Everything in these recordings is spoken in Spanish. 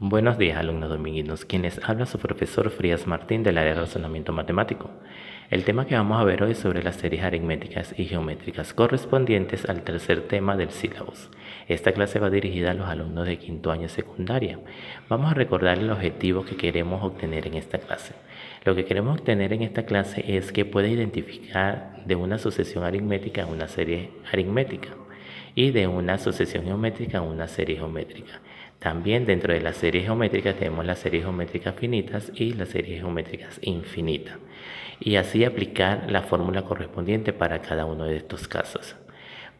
Buenos días, alumnos dominguinos. Quienes habla su profesor Frías Martín del área de razonamiento matemático. El tema que vamos a ver hoy es sobre las series aritméticas y geométricas correspondientes al tercer tema del sílabus. Esta clase va dirigida a los alumnos de quinto año secundaria. Vamos a recordar el objetivo que queremos obtener en esta clase. Lo que queremos obtener en esta clase es que pueda identificar de una sucesión aritmética una serie aritmética y de una sucesión geométrica una serie geométrica. También dentro de las series geométricas tenemos las series geométricas finitas y las series geométricas infinitas. Y así aplicar la fórmula correspondiente para cada uno de estos casos.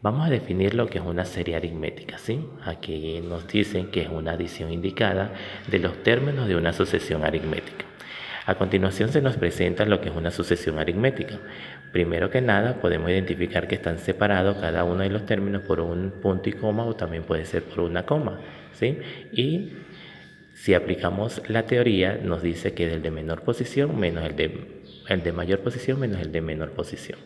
Vamos a definir lo que es una serie aritmética, ¿sí? Aquí nos dicen que es una adición indicada de los términos de una sucesión aritmética. A continuación se nos presenta lo que es una sucesión aritmética. Primero que nada podemos identificar que están separados cada uno de los términos por un punto y coma o también puede ser por una coma, ¿sí? Y si aplicamos la teoría nos dice que es el de menor posición menos el de mayor posición menos el de menor posición.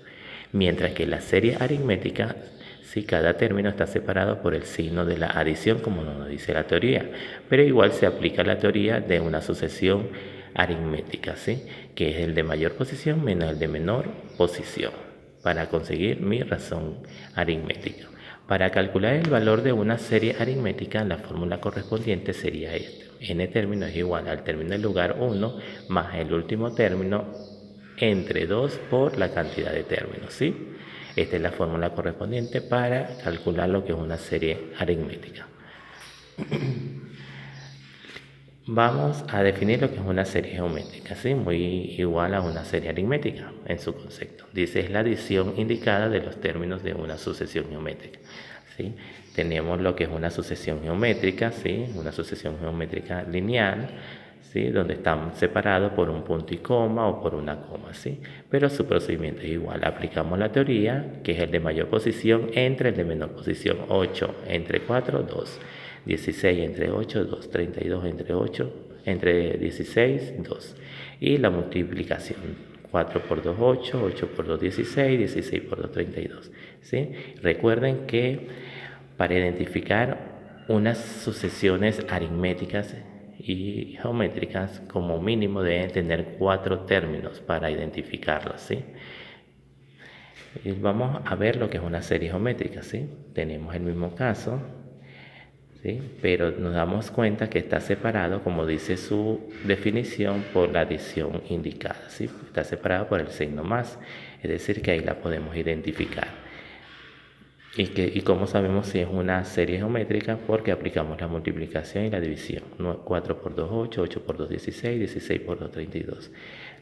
Mientras que la serie aritmética, sí, cada término está separado por el signo de la adición, como nos dice la teoría, pero igual se aplica la teoría de una sucesión aritmética, ¿sí? Que es el de mayor posición menos el de menor posición, para conseguir mi razón aritmética. Para calcular el valor de una serie aritmética, la fórmula correspondiente sería esta. N término es igual al término del lugar 1 más el último término entre 2 por la cantidad de términos, ¿sí? Esta es la fórmula correspondiente para calcular lo que es una serie aritmética. Vamos a definir lo que es una serie geométrica, ¿sí? Muy igual a una serie aritmética en su concepto. Dice, es la adición indicada de los términos de una sucesión geométrica, ¿sí? Tenemos lo que es una sucesión geométrica, ¿sí? Una sucesión geométrica lineal, ¿sí? Donde están separados por un punto y coma o por una coma, ¿sí? Pero su procedimiento es igual. Aplicamos la teoría, que es el de mayor posición entre el de menor posición. 8 entre 4, 2. 16 entre 8, 2, 32 entre 8, entre 16, 2. Y la multiplicación, 4 por 2, 8, 8 por 2, 16, 16 por 2, 32. ¿Sí? Recuerden que para identificar unas sucesiones aritméticas y geométricas, como mínimo deben tener 4 términos para identificarlas, ¿sí? Y vamos a ver lo que es una serie geométrica, ¿sí? Tenemos el mismo caso, ¿sí? Pero nos damos cuenta que está separado, como dice su definición, por la adición indicada, ¿sí? Está separado por el signo más, es decir, que ahí la podemos identificar. ¿Y cómo sabemos si es una serie geométrica? Porque aplicamos la multiplicación y la división. 4 por 2, 8, 8 por 2, 16, 16 por 2, 32.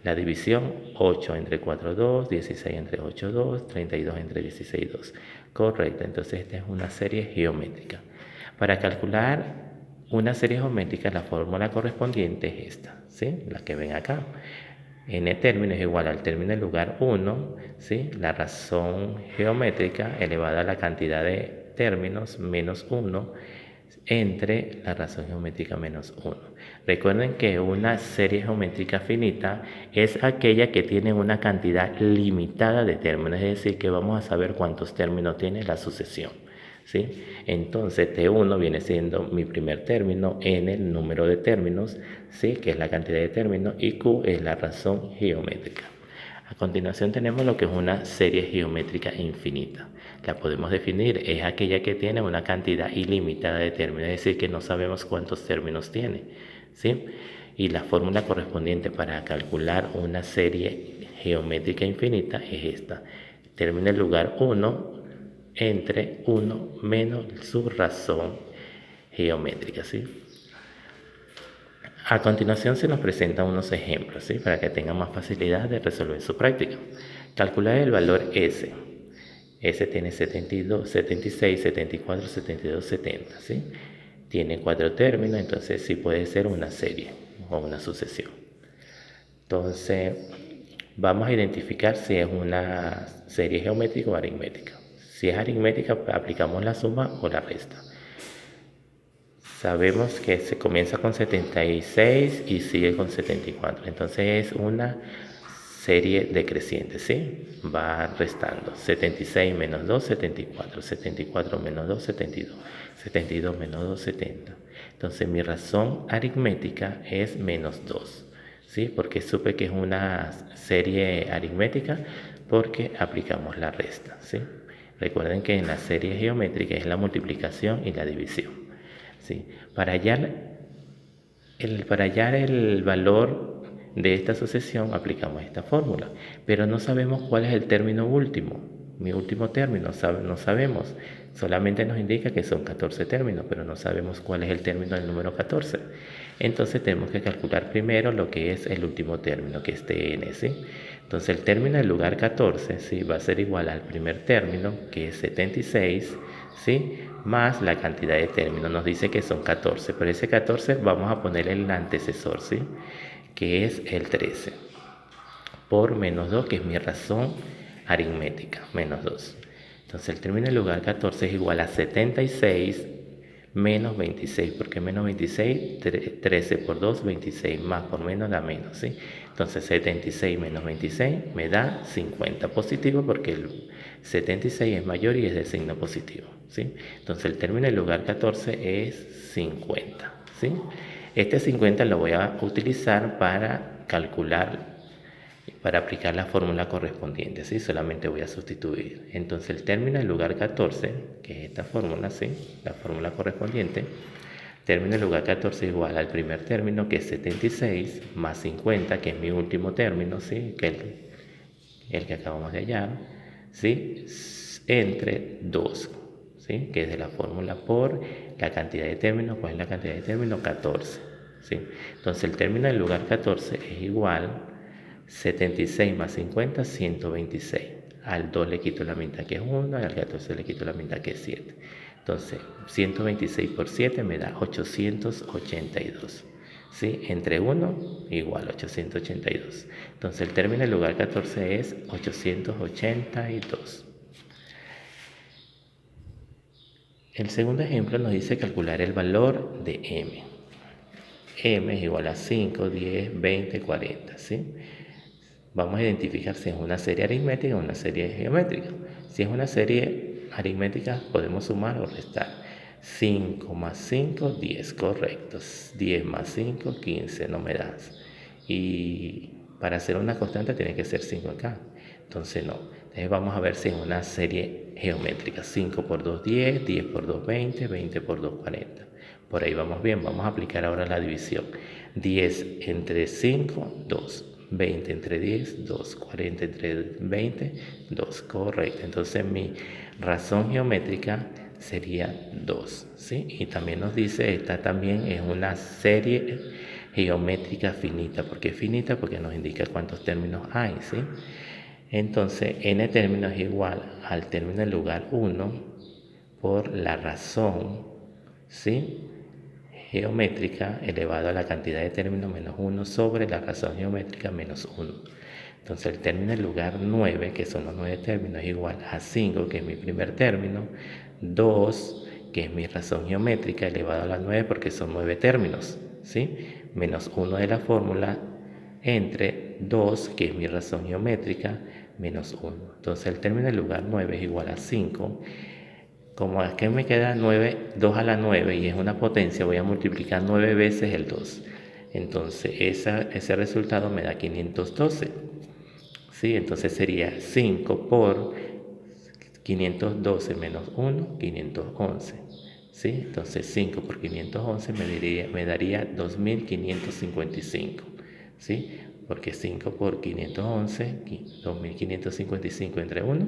La división, 8 entre 4, 2, 16 entre 8, 2, 32 entre 16, 2. Correcto, entonces esta es una serie geométrica. Para calcular una serie geométrica, la fórmula correspondiente es esta, ¿sí? La que ven acá. N término es igual al término del lugar 1, ¿sí? La razón geométrica elevada a la cantidad de términos menos 1 entre la razón geométrica menos 1. Recuerden que una serie geométrica finita es aquella que tiene una cantidad limitada de términos, es decir, que vamos a saber cuántos términos tiene la sucesión, ¿sí? Entonces T1 viene siendo mi primer término, N el número de términos, ¿sí? Que es la cantidad de términos, y Q es la razón geométrica. A continuación tenemos lo que es una serie geométrica infinita. La podemos definir, es aquella que tiene una cantidad ilimitada de términos, es decir, que no sabemos cuántos términos tiene, ¿sí? Y la fórmula correspondiente para calcular una serie geométrica infinita es esta. Término en lugar 1 entre 1 menos su razón geométrica, ¿sí? A continuación se nos presentan unos ejemplos, ¿sí? Para que tengan más facilidad de resolver su práctica. Calcular el valor S. S tiene 72, 76, 74, 72, 70, ¿sí? Tiene 4 términos, entonces sí puede ser una serie o una sucesión. Entonces, vamos a identificar si es una serie geométrica o aritmética. Si es aritmética, aplicamos la suma o la resta. Sabemos que se comienza con 76 y sigue con 74. Entonces es una serie decreciente, ¿sí? Va restando. 76 menos 2, 74. 74 menos 2, 72. 72 menos 2, 70. Entonces mi razón aritmética es menos 2, ¿sí? Porque supe que es una serie aritmética porque aplicamos la resta, ¿sí? Recuerden que en la serie geométrica es la multiplicación y la división, ¿sí? Para hallar el valor de esta sucesión aplicamos esta fórmula, pero no sabemos cuál es el término último, mi último término, no sabemos, solamente nos indica que son 14 términos, pero no sabemos cuál es el término del número 14. Entonces tenemos que calcular primero lo que es el último término, que es Tn, ¿sí? Entonces el término del lugar 14, ¿sí?, va a ser igual al primer término, que es 76, ¿sí?, más la cantidad de términos. Nos dice que son 14, pero ese 14 vamos a poner el antecesor, ¿sí?, que es el 13, por menos 2, que es mi razón aritmética, menos 2. Entonces el término del lugar 14 es igual a 76 menos 26, porque menos 26, 13 por 2, 26, más por menos da menos, ¿sí? Entonces 76 menos 26 me da 50 positivo, porque el 76 es mayor y es de signo positivo, ¿sí? Entonces el término del lugar 14 es 50, ¿sí? Este 50 lo voy a utilizar para calcular, para aplicar la fórmula correspondiente, ¿sí? Solamente voy a sustituir. Entonces el término del lugar 14, que es esta fórmula, ¿sí?, la fórmula correspondiente, término del lugar 14 es igual al primer término, que es 76, más 50, que es mi último término, ¿sí?, que el que acabamos de hallar, ¿sí?, entre 2, ¿sí?, que es de la fórmula por la cantidad de términos. ¿Cuál es la cantidad de términos? 14, ¿sí? Entonces el término del lugar 14 es igual 76 más 50, 126. Al 2 le quito la mitad, que es 1, y al 14 le quito la mitad, que es 7. Entonces 126 por 7 me da 882, ¿sí? Entre 1 igual 882. Entonces el término del lugar 14 es 882. El segundo ejemplo nos dice calcular el valor de m. M es igual a 5, 10, 20, 40, ¿sí? Vamos a identificar si es una serie aritmética o una serie geométrica. Si es una serie aritmética, podemos sumar o restar. 5 más 5, 10, correcto. 10 más 5, 15, no me das. Y para hacer una constante tiene que ser 5 acá. Entonces no. Entonces vamos a ver si es una serie geométrica. 5 por 2, 10, 10 por 2, 20, 20 por 2, 40. Por ahí vamos bien. Vamos a aplicar ahora la división. 10 entre 5, 2. 20 entre 10, 2, 40 entre 20, 2, correcto. Entonces mi razón geométrica sería 2, ¿sí? Y también nos dice, esta también es una serie geométrica finita. ¿Por qué finita? Porque nos indica cuántos términos hay, ¿sí? Entonces n términos es igual al término del lugar 1 por la razón, ¿sí?, geométrica elevado a la cantidad de términos menos 1 sobre la razón geométrica menos 1. Entonces el término del lugar 9, que son los 9 términos, es igual a 5, que es mi primer término, 2, que es mi razón geométrica elevado a la 9, porque son 9 términos, ¿sí?, menos 1 de la fórmula, entre 2, que es mi razón geométrica, menos 1. Entonces el término del lugar 9 es igual a 5. Como es que me queda 9, 2 a la 9 y es una potencia, voy a multiplicar 9 veces el 2. Entonces ese resultado me da 512. ¿Sí? Entonces sería 5 por 512 menos 1, 511. ¿Sí? Entonces 5 por 511 me daría 2555. ¿Sí? Porque 5 por 511, 2555 entre 1,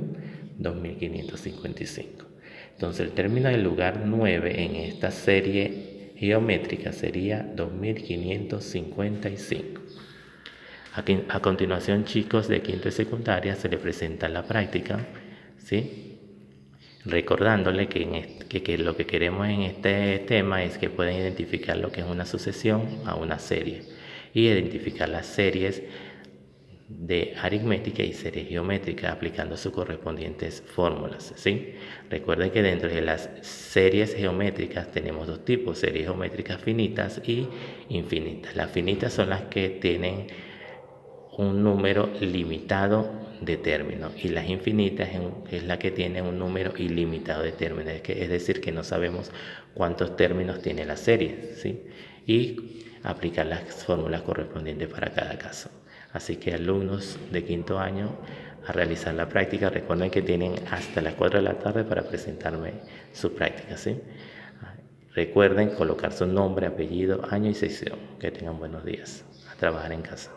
2555. Entonces el término del lugar 9 en esta serie geométrica sería 2555. A continuación, chicos de quinto y secundaria, se les presenta la práctica, ¿sí?, recordándole que lo que queremos en este tema es que puedan identificar lo que es una sucesión a una serie y identificar las series de aritmética y series geométricas aplicando sus correspondientes fórmulas, ¿sí? Recuerden que dentro de las series geométricas tenemos dos tipos: series geométricas finitas y infinitas. Las finitas son las que tienen un número limitado de términos y las infinitas es la que tiene un número ilimitado de términos, es decir, que no sabemos cuántos términos tiene la serie, ¿sí? Y aplicar las fórmulas correspondientes para cada caso. Así que alumnos de quinto año a realizar la práctica, recuerden que tienen hasta las 4 de la tarde para presentarme su práctica, ¿sí? Recuerden colocar su nombre, apellido, año y sección. Que tengan buenos días. A trabajar en casa.